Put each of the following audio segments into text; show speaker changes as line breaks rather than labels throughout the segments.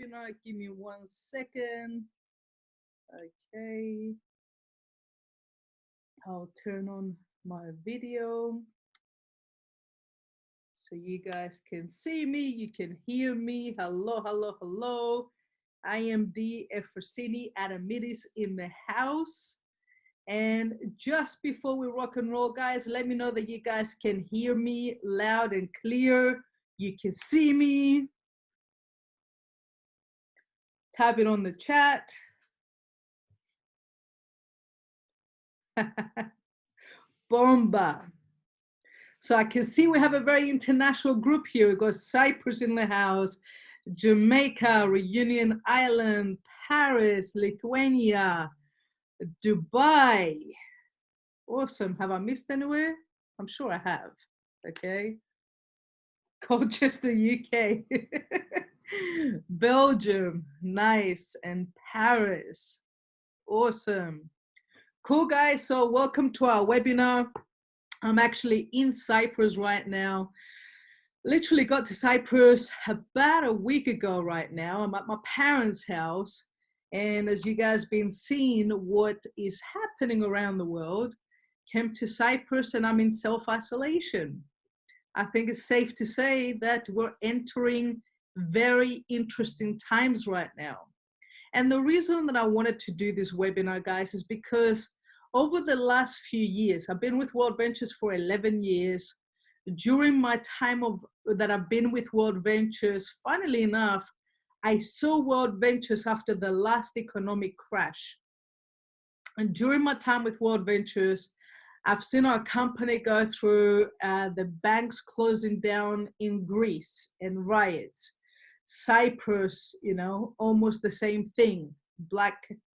Give me 1 second. Okay. I'll turn on my video so you guys can see me, you can hear me. Hello, hello, hello. I am the Efrosyni Adamides in the house. And just before we rock and roll, guys, let me know that you guys can hear me loud and clear. You can see me. Type it on the chat. Bomba. So I can see we have a very international group here. We've got Cyprus in the house, Jamaica, Reunion Island, Paris, Lithuania, Dubai. Awesome. Have I missed anywhere? I'm sure I have. Okay. Colchester, UK. Belgium. Nice. And Paris. Awesome. Cool, guys. So welcome to our webinar. I'm actually in Cyprus right now. Literally got to Cyprus about a week ago right now. I'm at my parents' house. And as you guys been seeing what is happening around the world, came to Cyprus and I'm in self-isolation. I think it's safe to say that we're entering very interesting times right now. And the reason that I wanted to do this webinar, guys, is because over the last few years, I've been with World Ventures for 11 years. During my time that I've been with World Ventures, funnily enough, I saw World Ventures after the last economic crash. And during my time with World Ventures, I've seen our company go through the banks closing down in Greece and riots. Cyprus, almost the same thing. Black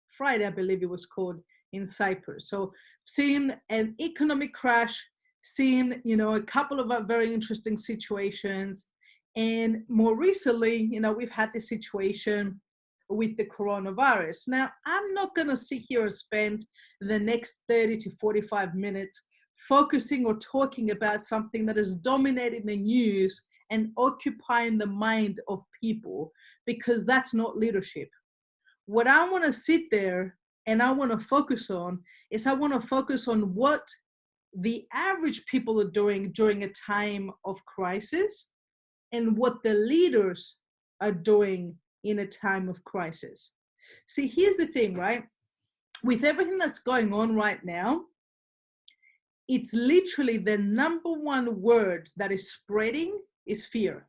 Friday, I believe it was called, in Cyprus. So seeing an economic crash, seeing, a couple of very interesting situations. And more recently, we've had this situation with the coronavirus. Now, I'm not going to sit here and spend the next 30 to 45 minutes focusing or talking about something that is dominating the news and occupying the mind of people, because that's not leadership. What I want to sit there and I want to focus on is I want to focus on what the average people are doing during a time of crisis and what the leaders are doing in a time of crisis. See, here's the thing, right? With everything that's going on right now, it's literally the number one word that is spreading is fear,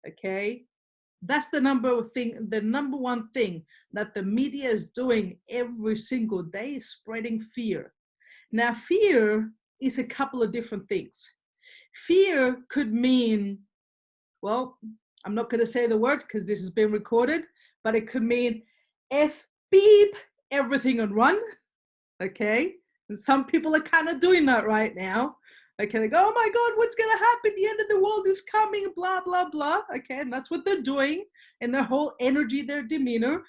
okay? That's the number one thing that the media is doing every single day is spreading fear. Now, fear is a couple of different things. Fear could mean, well, I'm not going to say the word because this has been recorded, but it could mean beep, everything and run, okay? And some people are kind of doing that right now. Okay, they go, oh my God, what's going to happen? The end of the world is coming, blah, blah, blah. Okay, and that's what they're doing, and their whole energy, their demeanor,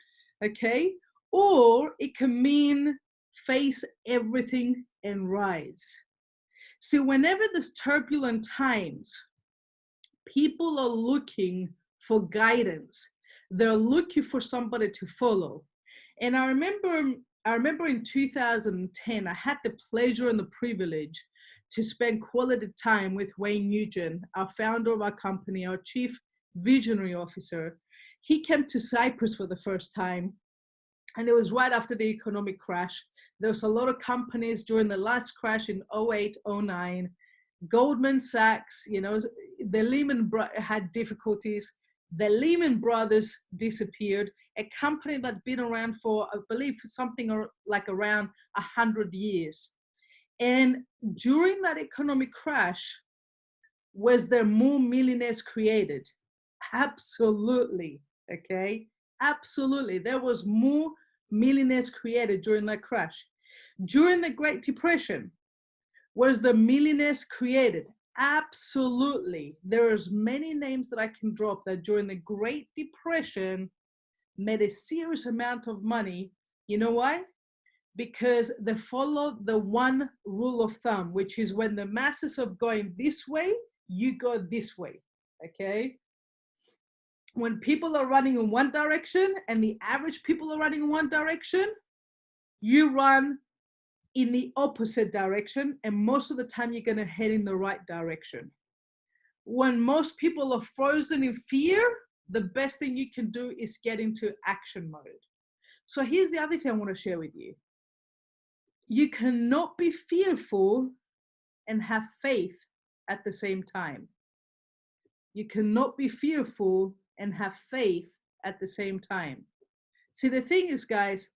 okay? Or it can mean face everything and rise. See, whenever there's turbulent times, people are looking for guidance. They're looking for somebody to follow. And I remember in 2010, I had the pleasure and the privilege to spend quality time with Wayne Nugent, our founder of our company, our chief visionary officer. He came to Cyprus for the first time, and it was right after the economic crash. There was a lot of companies during the last crash in 08, 09. Goldman Sachs, the Lehman had difficulties. The Lehman Brothers disappeared, a company that's been around for, I believe, something like around 100 years. And during that economic crash, was there more millionaires created? Absolutely, okay? Absolutely. There was more millionaires created during that crash. During the Great Depression, was the millionaires created? Absolutely. There's many names that I can drop that during the Great Depression made a serious amount of money. You know why? Because they follow the one rule of thumb, which is when the masses are going this way, you go this way, okay? when people are running in one direction and the average people are running in one direction, you run in the opposite direction, and most of the time you're going to head in the right direction. When most people are frozen in fear, the best thing you can do is get into action mode. So here's the other thing I want to share with you. You cannot be fearful and have faith at the same time. You cannot be fearful and have faith at the same time. See, the thing is, guys,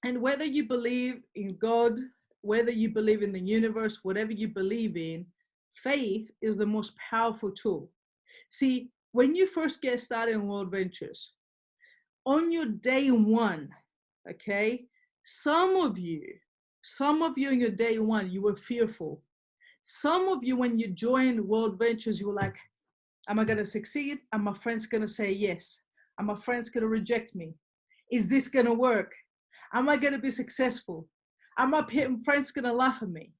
and whether you believe in God, whether you believe in the universe, whatever you believe in, faith is the most powerful tool. See, when you first get started in World Ventures, on your day one, okay, some of you on your day one, you were fearful. Some of you, when you joined World Ventures, you were like, am I going to succeed? Are my friends going to say yes? Are my friends going to reject me? Is this going to work? Am I going to be successful? Are my friends going to laugh at me?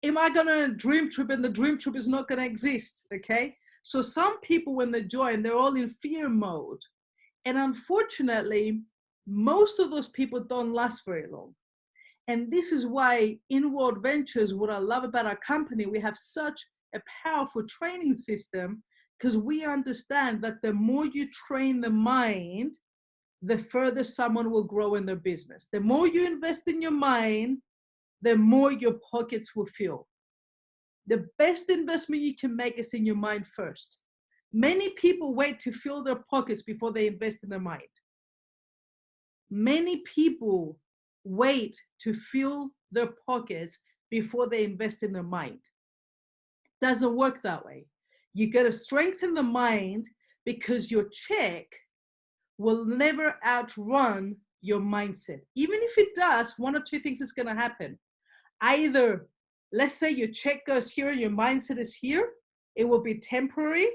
Am I going on a dream trip and the dream trip is not going to exist? Okay. So some people, when they join, they're all in fear mode. And unfortunately, most of those people don't last very long. And this is why in World Ventures, what I love about our company, we have such a powerful training system, because we understand that the more you train the mind, the further someone will grow in their business. The more you invest in your mind, the more your pockets will fill. The best investment you can make is in your mind first. Many people wait to fill their pockets before they invest in their mind. Many people wait to fill their pockets before they invest in their mind. Doesn't work that way. You got to strengthen the mind, because your check will never outrun your mindset. Even if it does, one or two things is going to happen. Either, let's say your check goes here and your mindset is here, it will be temporary.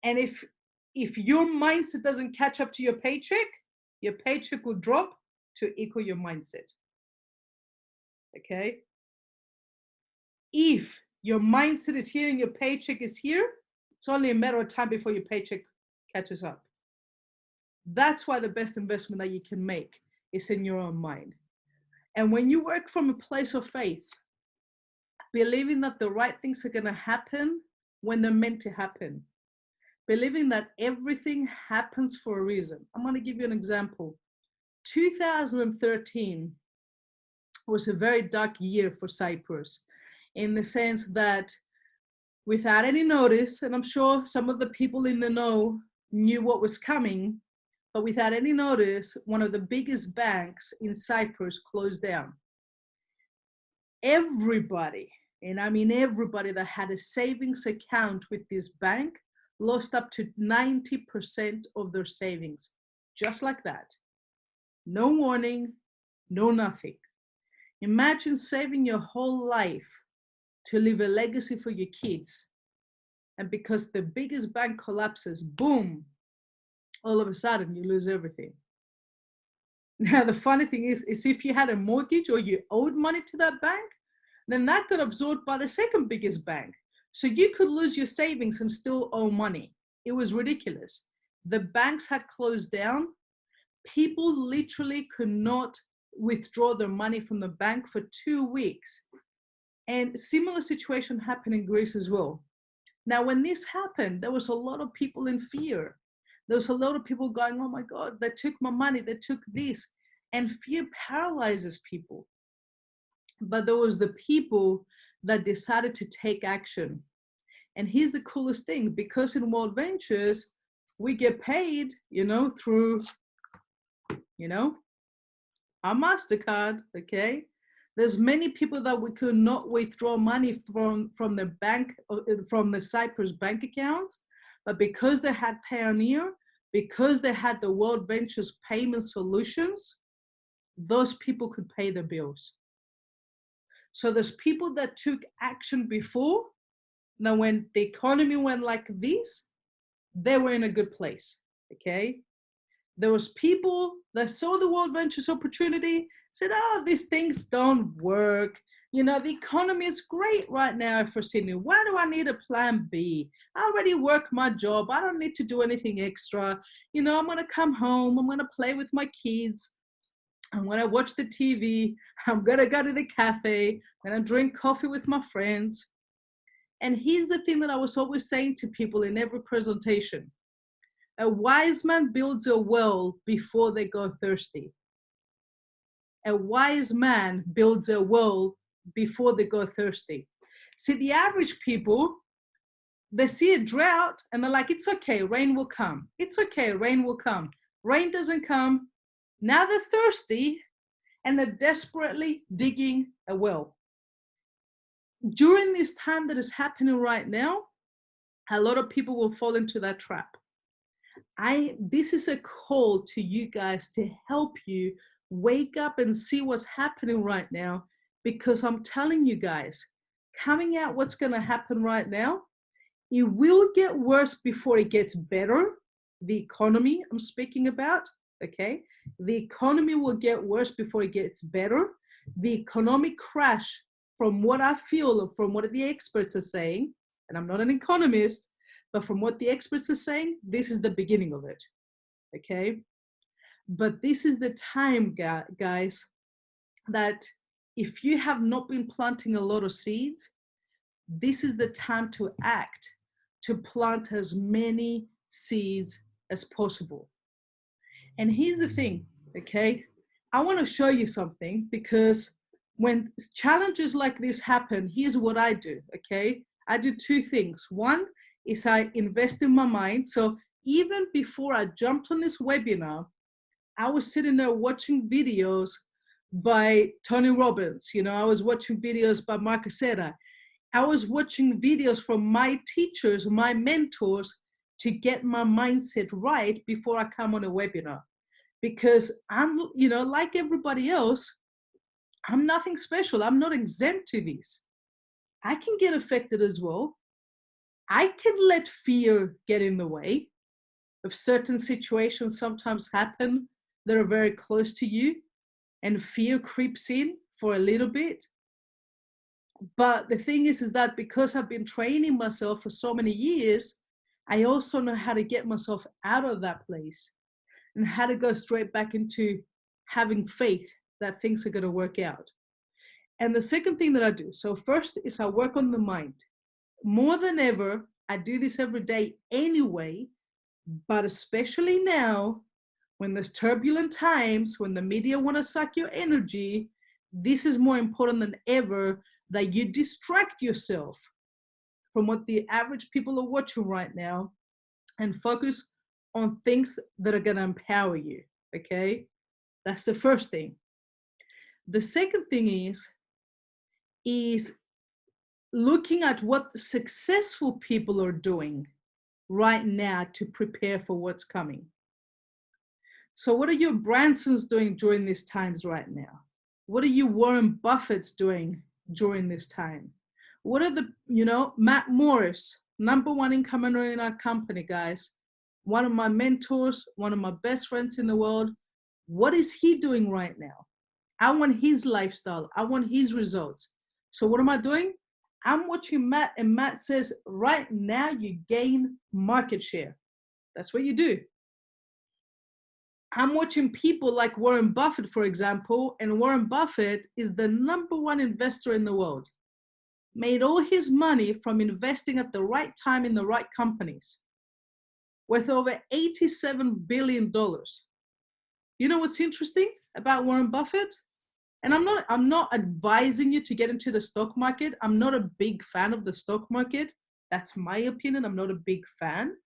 And if your mindset doesn't catch up to your paycheck will drop to equal your mindset. Okay? If your mindset is here and your paycheck is here, it's only a matter of time before your paycheck catches up. That's why the best investment that you can make is in your own mind. And when you work from a place of faith, believing that the right things are going to happen when they're meant to happen, believing that everything happens for a reason. I'm going to give you an example. 2013 was a very dark year for Cyprus, in the sense that without any notice, and I'm sure some of the people in the know knew what was coming, but without any notice, one of the biggest banks in Cyprus closed down. Everybody, and I mean everybody that had a savings account with this bank, lost up to 90% of their savings, just like that. No warning, no nothing. Imagine saving your whole life to leave a legacy for your kids, and because the biggest bank collapses, boom, all of a sudden you lose everything. Now the funny thing is if you had a mortgage or you owed money to that bank, then that got absorbed by the second biggest bank. So you could lose your savings and still owe money. It was ridiculous. The banks had closed down. People literally could not withdraw their money from the bank for 2 weeks. And similar situation happened in Greece as well. Now, when this happened, there was a lot of people in fear. There was a lot of people going, oh my God, they took my money, they took this. And fear paralyzes people. But there was the people that decided to take action. And here's the coolest thing, because in World Ventures, we get paid, through, our MasterCard, okay? There's many people that we could not withdraw money from the bank, from the Cyprus bank accounts, but because they had Payoneer, because they had the World Ventures payment solutions, those people could pay their bills. So there's people that took action before. Now, when the economy went like this, they were in a good place, okay? There was people that saw the World Ventures opportunity, said, oh, these things don't work. You know, the economy is great right now, Efrosyni. Why do I need a plan B? I already work my job. I don't need to do anything extra. You know, I'm going to come home. I'm going to play with my kids. I'm going to watch the TV. I'm going to go to the cafe. I'm going to drink coffee with my friends. And here's the thing that I was always saying to people in every presentation. A wise man builds a well before they go thirsty. A wise man builds a well before they go thirsty. See, the average people, they see a drought and they're like, it's okay, rain will come. It's okay, rain will come. Rain doesn't come. Now they're thirsty and they're desperately digging a well. During this time that is happening right now, a lot of people will fall into that trap. This is a call to you guys to help you wake up and see what's happening right now, because I'm telling you guys, coming out what's going to happen right now, it will get worse before it gets better. The economy I'm speaking about, okay? The economy will get worse before it gets better. The economic crash, from what I feel, from what the experts are saying, and I'm not an economist, but from what the experts are saying, this is the beginning of it, okay? But this is the time, guys, that if you have not been planting a lot of seeds, this is the time to act, to plant as many seeds as possible. And here's the thing, okay? I want to show you something, because when challenges like this happen, here's what I do, okay? I do two things. One is I invest in my mind. So even before I jumped on this webinar, I was sitting there watching videos by Tony Robbins. You know, I was watching videos by Mark Aceta. I was watching videos from my teachers, my mentors, to get my mindset right before I come on a webinar. Because I'm, you know, like everybody else, I'm nothing special. I'm not exempt to this. I can get affected as well. I can let fear get in the way of certain situations. Sometimes happen that are very close to you, and fear creeps in for a little bit. But the thing is that because I've been training myself for so many years, I also know how to get myself out of that place and how to go straight back into having faith that things are going to work out. And the second thing that I do, so first is I work on the mind. More than ever, I do this every day anyway, but especially now, when there's turbulent times, when the media want to suck your energy, this is more important than ever, that you distract yourself from what the average people are watching right now and focus on things that are going to empower you, okay? That's the first thing. The second thing is looking at what successful people are doing right now to prepare for what's coming. So what are your Bransons doing during these times right now? What are you Warren Buffett's doing during this time? What are the, you know, Matt Morris, #1 income earner in our company, guys. One of my mentors, one of my best friends in the world. What is he doing right now? I want his lifestyle. I want his results. So what am I doing? I'm watching Matt, and Matt says, right now you gain market share. That's what you do. I'm watching people like Warren Buffett, for example, and Warren Buffett is the #1 investor in the world. Made all his money from investing at the right time in the right companies, worth over $87 billion. You know what's interesting about Warren Buffett? And I'm not advising you to get into the stock market. I'm not a big fan of the stock market. That's my opinion. I'm not a big fan.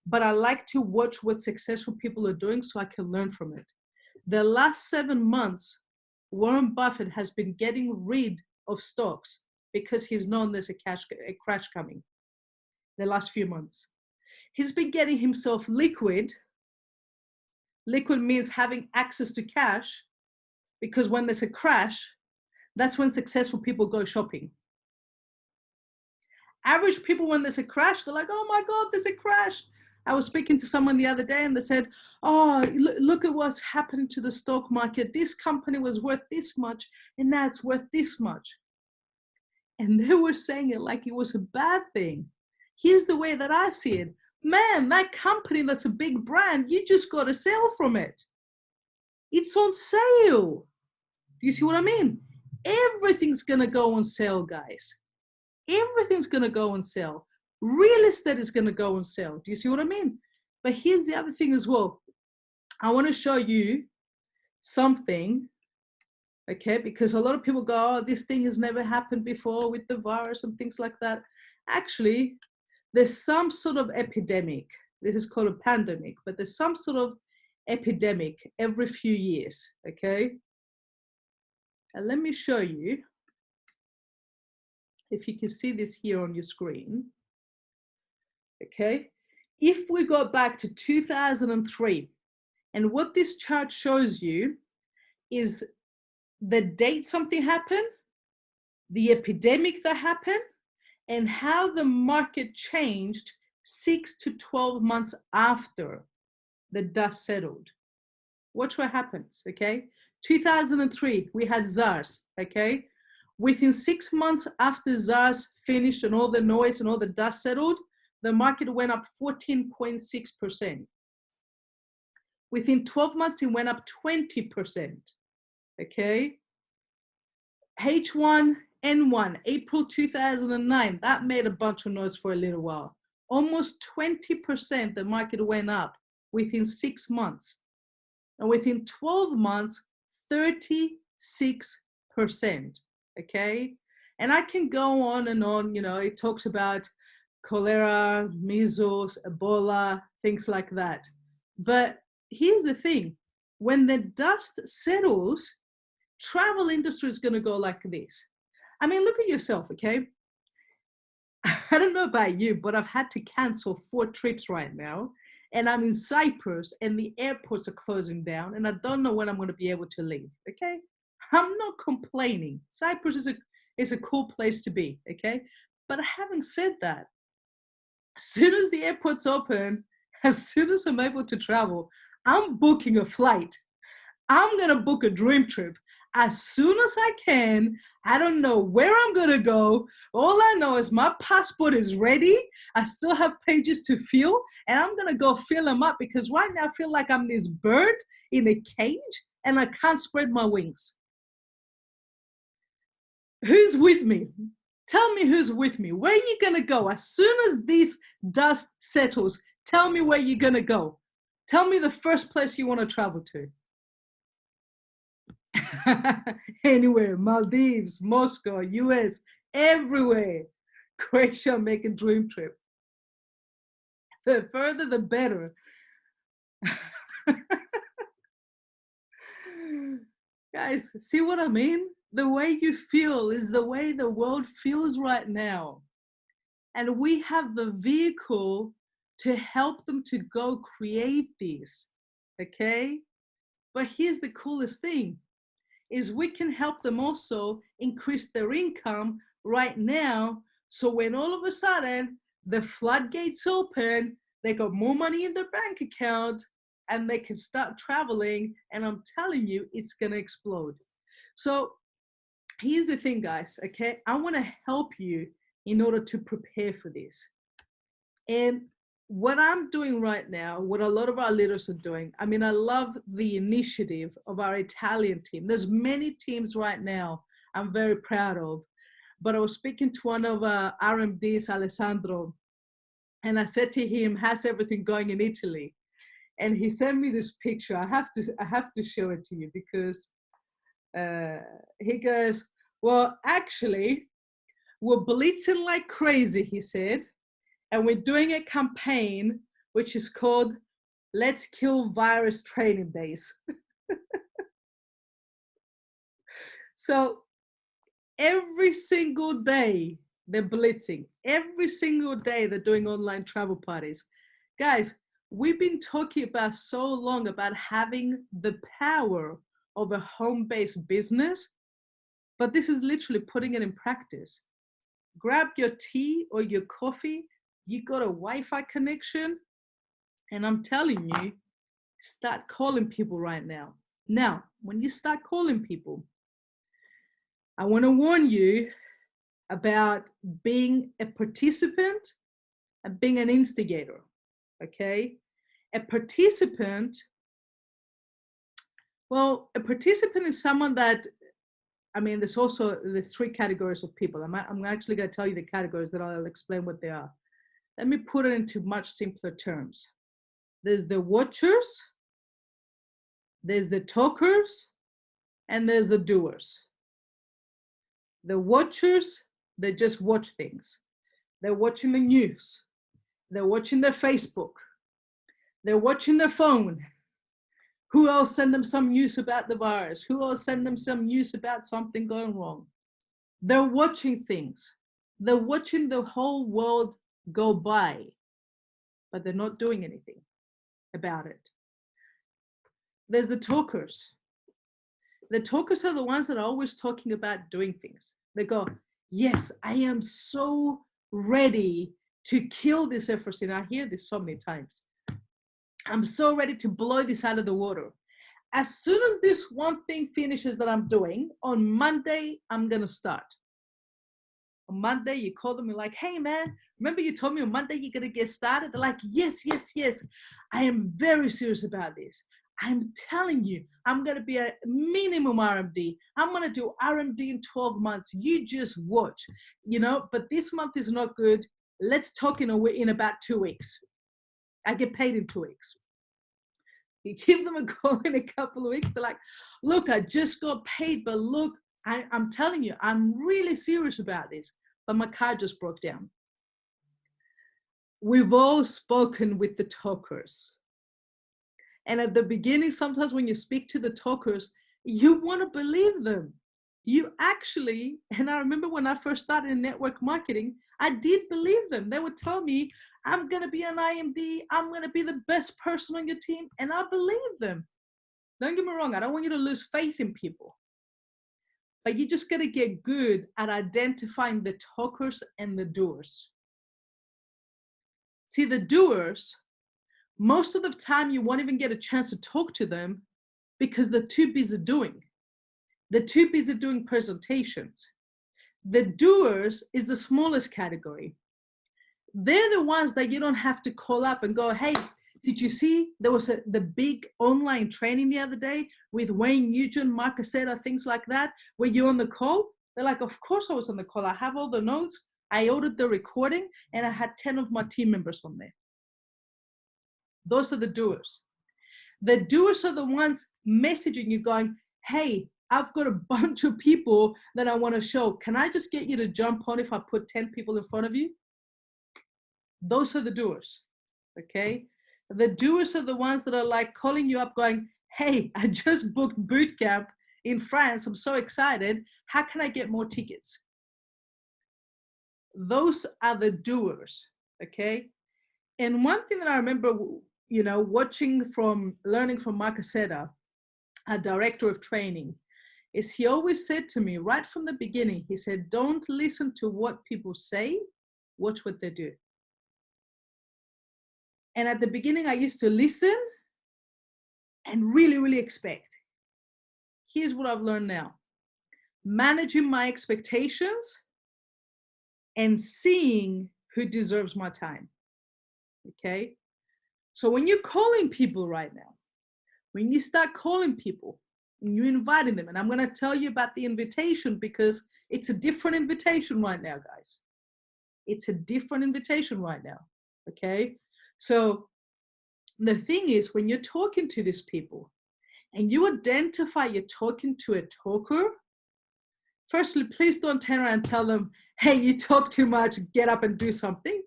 But I like to watch what successful people are doing so I can learn from it. The last 7 months, Warren Buffett has been getting rid of stocks because he's known there's a crash coming. The last few months, he's been getting himself liquid. Liquid means having access to cash, because when there's a crash, that's when successful people go shopping. Average people, when there's a crash, they're like, oh my God, there's a crash. I was speaking to someone the other day and they said, oh, look at what's happening to the stock market. This company was worth this much and now it's worth this much. And they were saying it like it was a bad thing. Here's the way that I see it. Man, that company that's a big brand, you just got to sell from it. It's on sale. Do you see what I mean? Everything's going to go on sale, guys. Everything's going to go on sale. Real estate is going to go on sale. Do you see what I mean? But here's the other thing as well. I want to show you something, okay? Because a lot of people go, oh, this thing has never happened before with the virus and things like that. Actually, there's some sort of epidemic. This is called a pandemic, but there's some sort of epidemic every few years, okay? And let me show you, if you can see this here on your screen, okay? If we go back to 2003, and what this chart shows you is the date something happened, the epidemic that happened, and how the market changed 6 to 12 months after the dust settled. Watch what happens, okay? 2003, we had SARS, okay? Within 6 months after SARS finished and all the noise and all the dust settled, the market went up 14.6%. Within 12 months, it went up 20%, okay? H1N1, April 2009, that made a bunch of noise for a little while. Almost 20% the market went up within 6 months. And within 12 months, 36%, okay? And I can go on and on, you know, it talks about cholera, measles, Ebola, things like that. But here's the thing, when the dust settles, travel industry is going to go like this. I mean, look at yourself, okay? I don't know about you, but I've had to cancel 4 trips right now. And I'm in Cyprus and the airports are closing down and I don't know when I'm going to be able to leave, okay? I'm not complaining. Cyprus is a cool place to be, okay? But having said that, as soon as the airports open, as soon as I'm able to travel, I'm booking a flight. I'm going to book a dream trip as soon as I can. I don't know where I'm going to go. All I know is my passport is ready. I still have pages to fill, and I'm going to go fill them up because right now I feel like I'm this bird in a cage and I can't spread my wings. Who's with me? Tell me who's with me. Where are you going to go? As soon as this dust settles, tell me where you're going to go. Tell me the first place you want to travel to. Anywhere, Maldives, Moscow, US, everywhere. Croatia, make a dream trip. The further, the better. Guys, see what I mean? The way you feel is the way the world feels right now. And we have the vehicle to help them to go create this, okay? But here's the coolest thing, is we can help them also increase their income right now. So when all of a sudden the floodgates open, they got more money in their bank account and they can start traveling. And I'm telling you, it's gonna explode. So here's the thing, guys, okay? I wanna help you in order to prepare for this. And what I'm doing right now, what a lot of our leaders are doing, I mean, I love the initiative of our Italian team. There's many teams right now I'm very proud of. But I was speaking to one of our RMDs, Alessandro, and I said to him, how's everything going in Italy? And he sent me this picture. I have to show it to you because he goes, well, actually, we're blitzing like crazy, he said. And we're doing a campaign which is called Let's Kill Virus Training Days. So every single day they're blitzing. Every single day they're doing online travel parties. Guys, we've been talking about so long about having the power of a home-based business, but this is literally putting it in practice. Grab your tea or your coffee, you got a Wi-Fi connection, and I'm telling you, start calling people right now. Now, when you start calling people, I want to warn you, about being a participant and being an instigator, okay? A participant, well, a participant is someone that, I mean, there's three categories of people. I'm actually going to tell you the categories, that I'll explain what they are. Let me put it into much simpler terms. There's the watchers, there's the talkers, and there's the doers. The watchers, they just watch things. They're watching the news. They're watching their Facebook. They're watching their phone. Who else send them some news about the virus? Who else send them some news about something going wrong? They're watching things. They're watching the whole world go by, but they're not doing anything about it. There's the talkers. The talkers are the ones that are always talking about doing things. They go, yes, I am so ready to kill this Efrosyni. I hear this so many times. I'm so ready to blow this out of the water. As soon as this one thing finishes that I'm doing, on Monday, I'm going to start. On Monday, you call them, you're like, hey, man, remember you told me on Monday you're going to get started? They're like, yes, yes, yes. I am very serious about this. I'm telling you, I'm going to be a minimum RMD. I'm going to do RMD in 12 months. You just watch, but this month is not good. Let's talk in about 2 weeks. I get paid in 2 weeks. You give them a call in a couple of weeks. They're like, look, I just got paid, but look, I'm telling you, I'm really serious about this, but my car just broke down. We've all spoken with the talkers. And at the beginning, sometimes when you speak to the talkers, you want to believe them. You actually, and I remember when I first started in network marketing, I did believe them. They would tell me, I'm going to be an IMD. I'm going to be the best person on your team. And I believe them. Don't get me wrong. I don't want you to lose faith in people. But you just got to get good at identifying the talkers and the doers. See, the doers, most of the time you won't even get a chance to talk to them because they're too busy doing. They're too busy doing presentations. The doers is the smallest category. They're the ones that you don't have to call up and go, hey, did you see there was the big online training the other day with Wayne Nugent, Mark Casetta, things like that, where you're on the call? They're like, of course I was on the call. I have all the notes. I ordered the recording and I had 10 of my team members on there. Those are the doers. The doers are the ones messaging you going, hey, I've got a bunch of people that I want to show. Can I just get you to jump on if I put 10 people in front of you? Those are the doers, okay? The doers are the ones that are like calling you up going, hey, I just booked boot camp in France. I'm so excited. How can I get more tickets? Those are the doers, okay? And one thing that I remember, learning from Mark Casetta, a director of training, is he always said to me right from the beginning, he said, don't listen to what people say, watch what they do. And at the beginning, I used to listen and really, really expect. Here's what I've learned now. Managing my expectations and seeing who deserves my time, okay? So when you're calling people right now, when you start calling people and you're inviting them, and I'm going to tell you about the invitation because it's a different invitation right now, guys. It's a different invitation right now, okay? So the thing is, when you're talking to these people and you identify you're talking to a talker, firstly, please don't turn around and tell them, hey, you talk too much, get up and do something.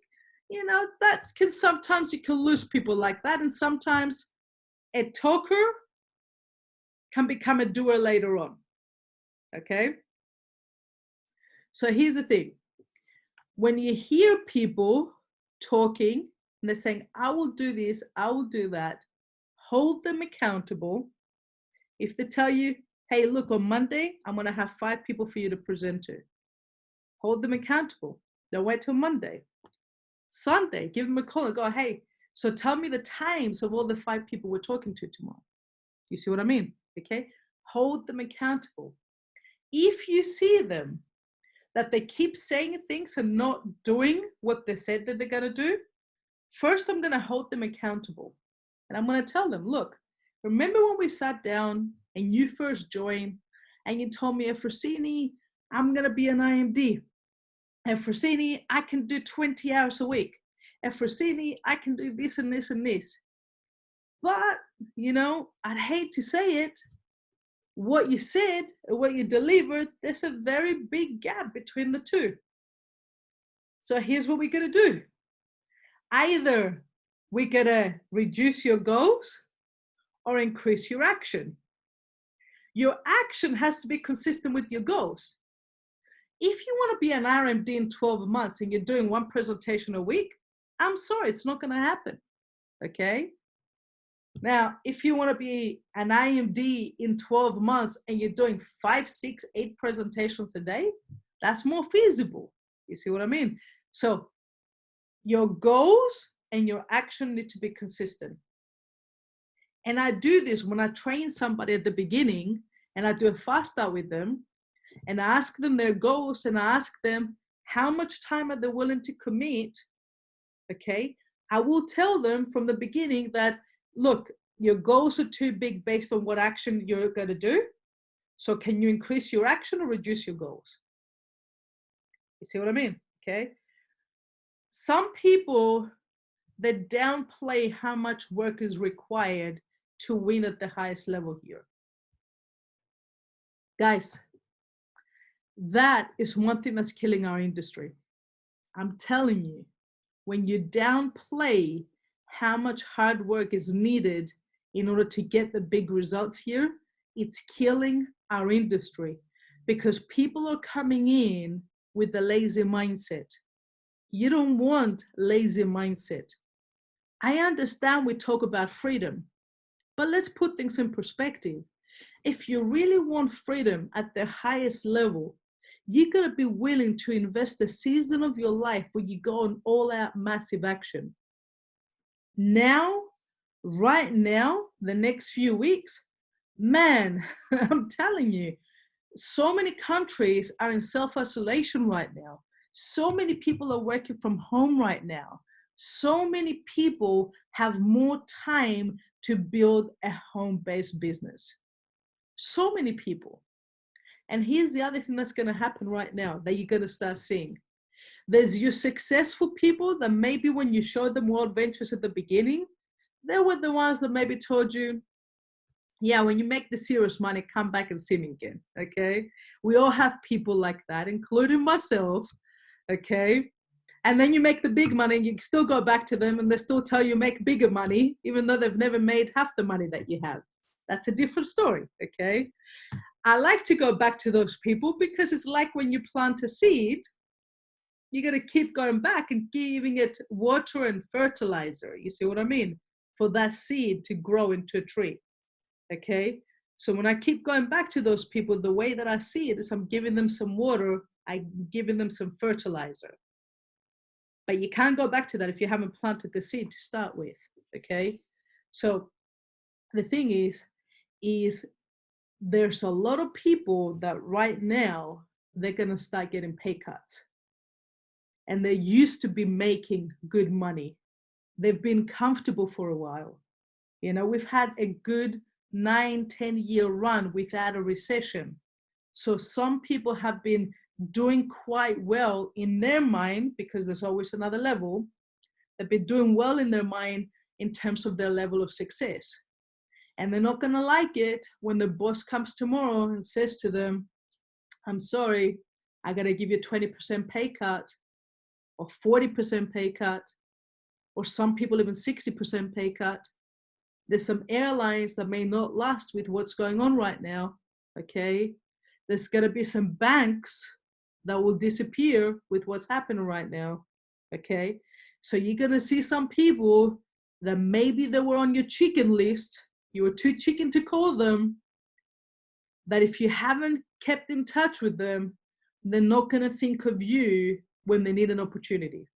That can sometimes, you can lose people like that. And sometimes a talker can become a doer later on, okay? So here's the thing. When you hear people talking and they're saying, I will do this, I will do that, hold them accountable. If they tell you, hey, look, on Monday, I'm going to have 5 people for you to present to. Hold them accountable. Don't wait till Monday. Sunday, give them a call and go, hey, so tell me the times of all the 5 people we're talking to tomorrow. You see what I mean? Okay? Hold them accountable. If you see them that they keep saying things and not doing what they said that they're going to do, first I'm going to hold them accountable. And I'm going to tell them, look, remember when we sat down and you first joined and you told me, Efrosyni, I'm going to be an IMD. Efrosyni, I can do 20 hours a week. Efrosyni, I can do this and this and this. But, I'd hate to say it, what you said and what you delivered, there's a very big gap between the two. So here's what we're going to do. Either we're going to reduce your goals or increase your action. Your action has to be consistent with your goals. If you want to be an RMD in 12 months and you're doing one presentation a week, I'm sorry, it's not going to happen. Okay? Now, if you want to be an IMD in 12 months and you're doing 5, 6, 8 presentations a day, that's more feasible. You see what I mean? So your goals and your action need to be consistent. And I do this when I train somebody at the beginning and I do a fast start with them and I ask them their goals and I ask them how much time are they willing to commit. Okay. I will tell them from the beginning that, look, your goals are too big based on what action you're going to do. So can you increase your action or reduce your goals? You see what I mean? Okay. Some people, they downplay how much work is required to win at the highest level here. Guys, that is one thing that's killing our industry. I'm telling you, when you downplay how much hard work is needed in order to get the big results here, it's killing our industry because people are coming in with the lazy mindset. You don't want lazy mindset. I understand we talk about freedom, but let's put things in perspective. If you really want freedom at the highest level, you got to be willing to invest a season of your life where you go on all out massive action. Now, right now, the next few weeks, man, I'm telling you, so many countries are in self-isolation right now. So many people are working from home right now. So many people have more time to build a home-based business. So many people. And here's the other thing that's going to happen right now that you're going to start seeing. There's your successful people that maybe when you showed them World Ventures at the beginning, they were the ones that maybe told you, yeah, when you make the serious money, come back and see me again, okay? We all have people like that, including myself, okay? And then you make the big money and you still go back to them and they still tell you make bigger money, even though they've never made half the money that you have. That's a different story, okay? I like to go back to those people because it's like when you plant a seed, you got to keep going back and giving it water and fertilizer. You see what I mean? For that seed to grow into a tree. Okay. So when I keep going back to those people, the way that I see it is I'm giving them some water. I'm giving them some fertilizer. But you can't go back to that if you haven't planted the seed to start with. Okay. So the thing is there's a lot of people that right now, they're going to start getting pay cuts. And they used to be making good money. They've been comfortable for a while. You know, we've had a good 9-10 year run without a recession. So some people have been doing quite well in their mind because there's always another level. They've been doing well in their mind in terms of their level of success. And they're not going to like it when the boss comes tomorrow and says to them, I'm sorry, I got to give you 20% pay cut or 40% pay cut, or some people even 60% pay cut. There's some airlines that may not last with what's going on right now, okay? There's going to be some banks that will disappear with what's happening right now, okay? So you're going to see some people that maybe they were on your chicken list, you were too chicken to call them, that if you haven't kept in touch with them, they're not going to think of you when they need an opportunity.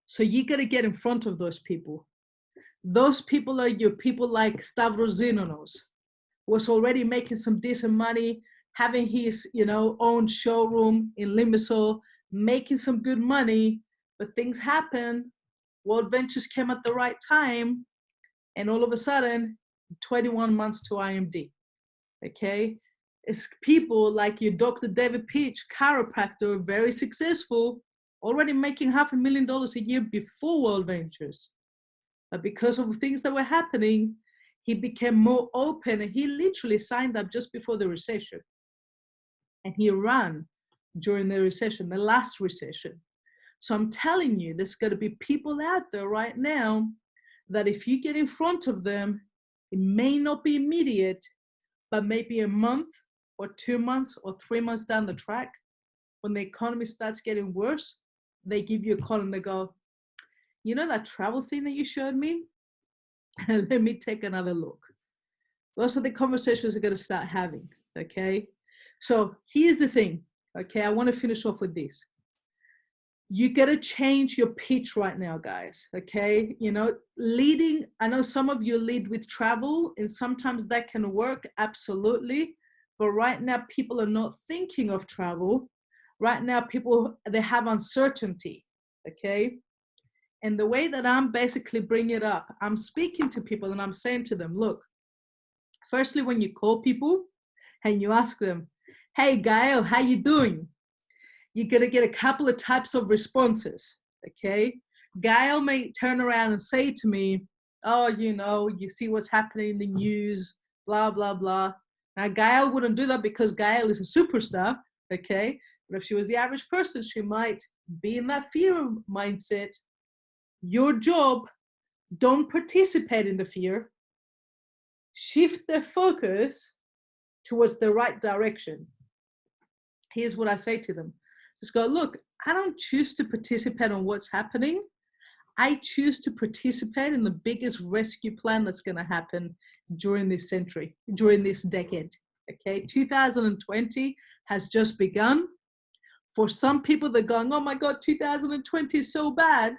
So you got to get in front of those people. Those people are your people like Stavros Zinonos, was already making some decent money, having his, own showroom in Limassol, making some good money, but things happen. World Ventures came at the right time, and all of a sudden, 21 months to IMD. Okay, it's people like your Dr. David Peach, chiropractor, very successful, already making $500,000 a year before World Ventures. But because of things that were happening, he became more open, and he literally signed up just before the recession. And he ran during the recession, the last recession. So I'm telling you, there's going to be people out there right now that if you get in front of them, it may not be immediate, but maybe a month or 2 months or 3 months down the track, when the economy starts getting worse, they give you a call and they go, you know that travel thing that you showed me? Let me take another look. Those are the conversations we're going to start having, okay? So here's the thing, okay? I want to finish off with this. You got to change your pitch right now, guys, okay? Leading, I know some of you lead with travel, and sometimes that can work, absolutely. But right now, people are not thinking of travel. Right now, people, they have uncertainty, okay? And the way that I'm basically bringing it up, I'm speaking to people and I'm saying to them, look, firstly, when you call people and you ask them, hey, Gail, how you doing? You're going to get a couple of types of responses, okay? Gail may turn around and say to me, oh, you see what's happening in the news, blah, blah, blah. Now, Gail wouldn't do that because Gail is a superstar, okay? But if she was the average person, she might be in that fear mindset. Your job, don't participate in the fear. Shift the focus towards the right direction. Here's what I say to them. Just go, look, I don't choose to participate on what's happening. I choose to participate in the biggest rescue plan that's going to happen during this century, during this decade. Okay, 2020 has just begun. For some people, they're going, oh my God, 2020 is so bad.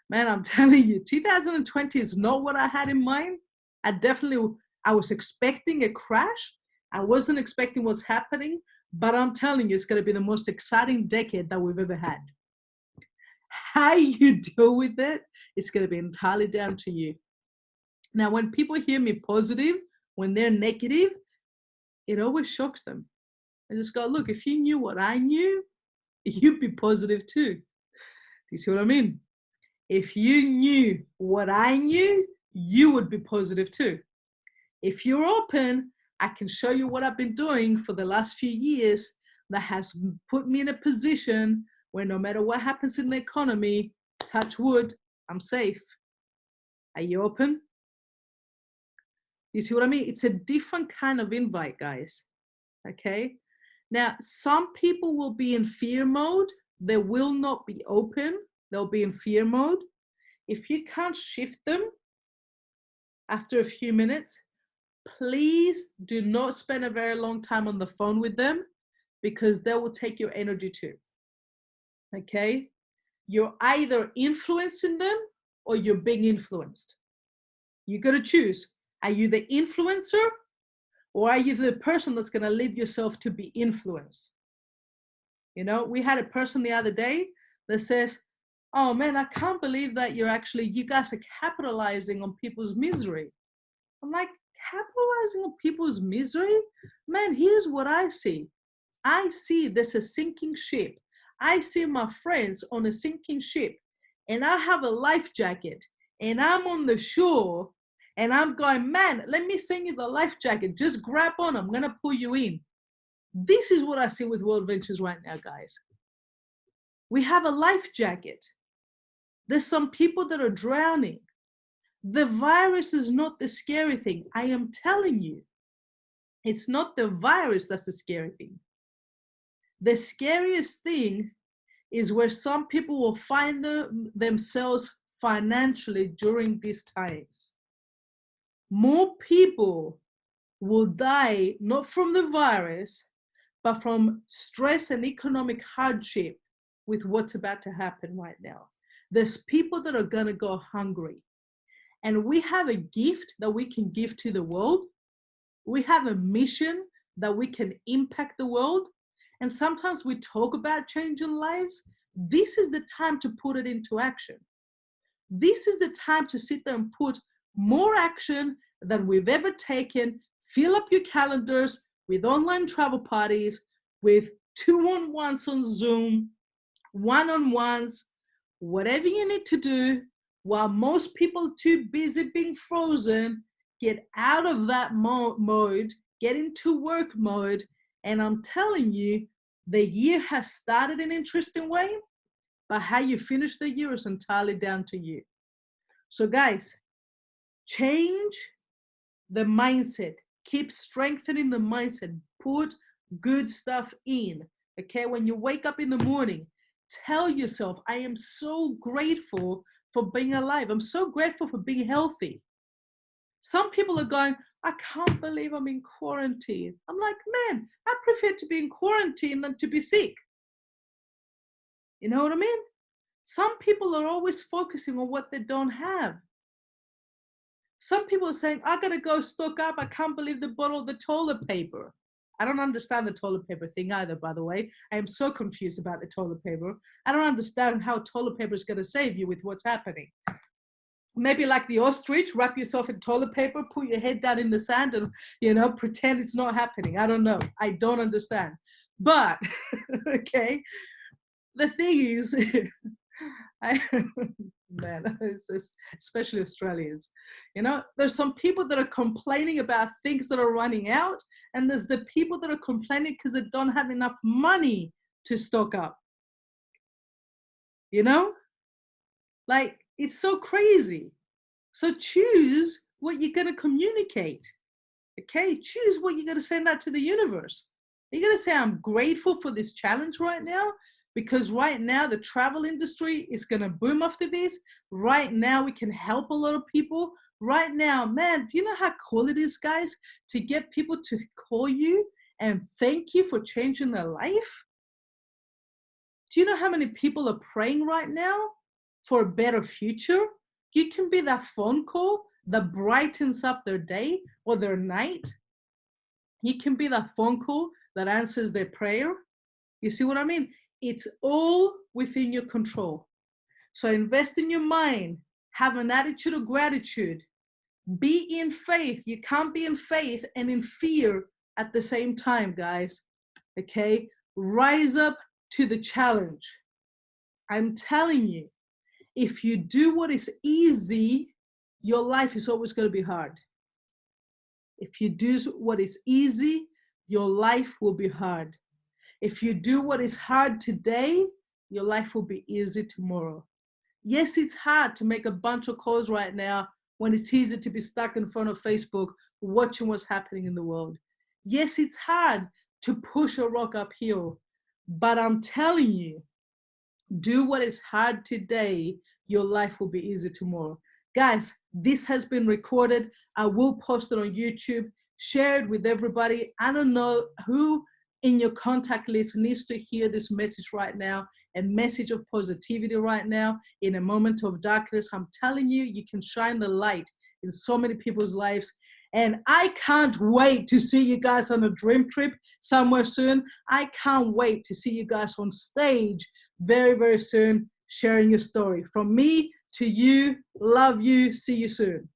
Man, I'm telling you, 2020 is not what I had in mind. I was expecting a crash. I wasn't expecting what's happening, but I'm telling you, it's going to be the most exciting decade that we've ever had. How you deal with it, it's going to be entirely down to you. Now, when people hear me positive, when they're negative, it always shocks them. I just go, look, if you knew what I knew, you'd be positive too. Do you see what I mean? If you knew what I knew, you would be positive too. If you're open, I can show you what I've been doing for the last few years that has put me in a position where no matter what happens in the economy, touch wood, I'm safe. Are you open? You see what I mean? It's a different kind of invite, guys. Okay? Now, some people will be in fear mode. They will not be open. They'll be in fear mode. If you can't shift them after a few minutes, please do not spend a very long time on the phone with them, because they will take your energy too. Okay? You're either influencing them or you're being influenced. You got to choose. Are you the influencer, or are you the person that's going to leave yourself to be influenced? We had a person the other day that says, oh man, I can't believe that you guys are capitalizing on people's misery. I'm like, capitalizing on people's misery? Man, here's what I see. I see there's a sinking ship. I see my friends on a sinking ship, and I have a life jacket, and I'm on the shore, and I'm going, man, let me send you the life jacket. Just grab on. I'm going to pull you in. This is what I see with World Ventures right now, guys. We have a life jacket. There's some people that are drowning. The virus is not the scary thing. I am telling you, it's not the virus that's the scary thing. The scariest thing is where some people will find themselves financially during these times. More people will die not from the virus, but from stress and economic hardship with what's about to happen right now. There's people that are going to go hungry. And we have a gift that we can give to the world. We have a mission that we can impact the world, and sometimes we talk about changing lives, this is the time to put it into action. This is the time to sit there and put more action than we've ever taken. Fill up your calendars with online travel parties, with 2-on-1s on Zoom, one-on-ones, whatever you need to do, while most people too busy being frozen, get out of that mode, get into work mode. And I'm telling you, the year has started in an interesting way, but how you finish the year is entirely down to you. So guys, change the mindset. Keep strengthening the mindset. Put good stuff in. Okay, when you wake up in the morning, tell yourself, I am so grateful for being alive. I'm so grateful for being healthy. Some people are going, I can't believe I'm in quarantine. I'm like, man, I prefer to be in quarantine than to be sick. You know what I mean? Some people are always focusing on what they don't have. Some people are saying, I gotta go stock up. I can't believe they bought all the toilet paper. I don't understand the toilet paper thing either, by the way. I am so confused about the toilet paper. I don't understand how toilet paper is gonna save you with what's happening. Maybe like the ostrich, wrap yourself in toilet paper, put your head down in the sand and, pretend it's not happening. I don't know. I don't understand. But, okay, the thing is, man, especially Australians, there's some people that are complaining about things that are running out, and there's the people that are complaining because they don't have enough money to stock up. Like, it's so crazy. So choose what you're going to communicate. Okay, choose what you're going to send out to the universe. You're going to say, I'm grateful for this challenge right now, because right now the travel industry is going to boom after this. Right now we can help a lot of people. Right now, man, do you know how cool it is, guys, to get people to call you and thank you for changing their life? Do you know how many people are praying right now for a better future? You can be that phone call that brightens up their day or their night. You can be that phone call that answers their prayer. You see what I mean? It's all within your control. So invest in your mind. Have an attitude of gratitude. Be in faith. You can't be in faith and in fear at the same time, guys. Okay? Rise up to the challenge. I'm telling you, if you do what is easy, your life is always going to be hard. If you do what is easy, your life will be hard. If you do what is hard today, your life will be easy tomorrow. Yes, it's hard to make a bunch of calls right now when it's easy to be stuck in front of Facebook watching what's happening in the world. Yes, it's hard to push a rock uphill, but I'm telling you, do what is hard today, your life will be easy tomorrow. Guys, this has been recorded. I will post it on YouTube. Share it with everybody. I don't know who in your contact list needs to hear this message right now, a message of positivity right now in a moment of darkness. I'm telling you, you can shine the light in so many people's lives. And I can't wait to see you guys on a dream trip somewhere soon. I can't wait to see you guys on stage very, very soon, sharing your story. From me to you, love you, see you soon.